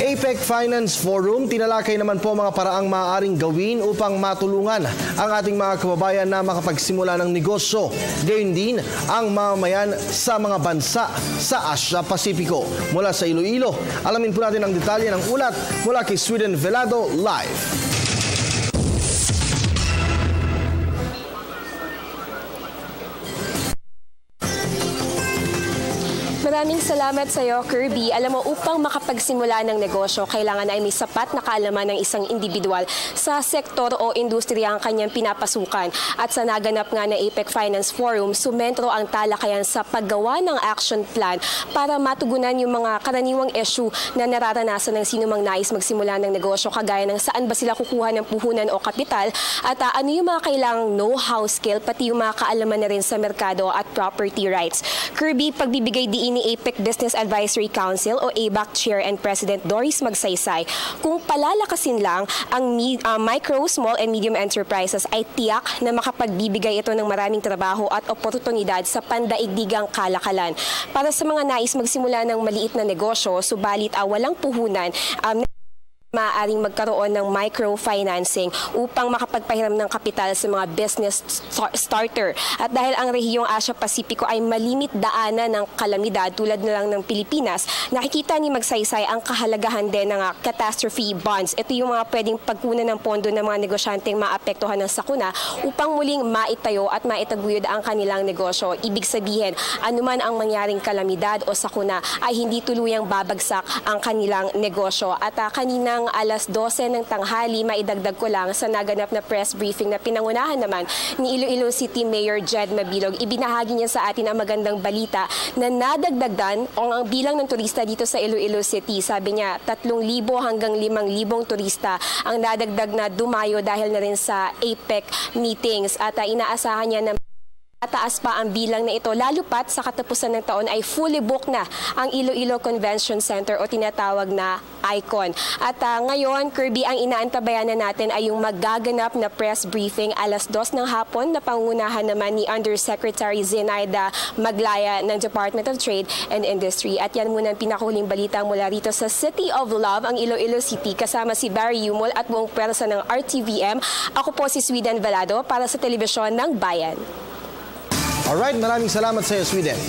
APEC Finance Forum, tinalakay naman po mga paraang maaaring gawin upang matulungan ang ating mga kababayan na makapagsimula ng negosyo. Gayon din ang mamamayan sa mga bansa sa Asia Pasipiko. Mula sa Iloilo, alamin po natin ang detalye ng ulat mula kay Sweden Velado live. Maraming salamat sa iyo, Kirby. Alam mo, upang makapagsimula ng negosyo, kailangan ay may sapat na kaalaman ng isang individual sa sektor o industriya ang kanyang pinapasukan. At sa naganap nga na APEC Finance Forum, sumentro ang talakayan sa paggawa ng action plan para matugunan yung mga karaniwang issue na nararanasan ng sinumang nais magsimula ng negosyo, kagaya ng saan ba sila kukuha ng puhunan o kapital at ano yung mga kailangang know-how skill, pati yung mga kaalaman na rin sa merkado at property rights. Kirby, pagbibigay diin ni APEC Business Advisory Council o ABAC Chair and President Doris Magsaysay, kung palalakasin lang ang micro, small and medium enterprises ay tiyak na makapagbibigay ito ng maraming trabaho at oportunidad sa pandaigdigang kalakalan. Para sa mga nais magsimula ng maliit na negosyo, subalit walang puhunan, maaaring magkaroon ng microfinancing upang makapagpahiram ng kapital sa mga business starter. At dahil ang rehiyong Asia Pasipiko ay malimit daanan ng kalamidad tulad na lang ng Pilipinas, nakikita ni Magsaysay ang kahalagahan din ng catastrophe bonds. Ito yung mga pwedeng pagkunan ng pondo ng mga negosyanteng maapektuhan ng sakuna upang muling maitayo at maitaguyod ang kanilang negosyo. Ibig sabihin, anuman ang mangyaring kalamidad o sakuna ay hindi tuluyang babagsak ang kanilang negosyo. At kanina alas 12 ng tanghali, maidagdag ko lang sa naganap na press briefing na pinangunahan naman ni Iloilo City Mayor Jed Mabilog. Ibinahagi niya sa atin ang magandang balita na nadagdagan ang bilang ng turista dito sa Iloilo City. Sabi niya, 3,000 hanggang 5,000 turista ang nadagdag na dumayo dahil na rin sa APEC meetings. At inaasahan niya na taas pa ang bilang na ito, lalo pat sa katapusan ng taon ay fully booked na ang Iloilo Convention Center o tinatawag na ICON. At ngayon, Kirby, ang inaantabayan na natin ay yung magaganap na press briefing alas 2 ng hapon na pangunahan naman ni Undersecretary Zenaida Maglaya ng Department of Trade and Industry. At yan muna ang pinakahuling balita mula rito sa City of Love, ang Iloilo City, kasama si Barry Yumol at buong pwersa ng RTVM. Ako po si Sweden Velado para sa Telebisyon ng Bayan. Alright, maraming salamat sa iyo, Sweden.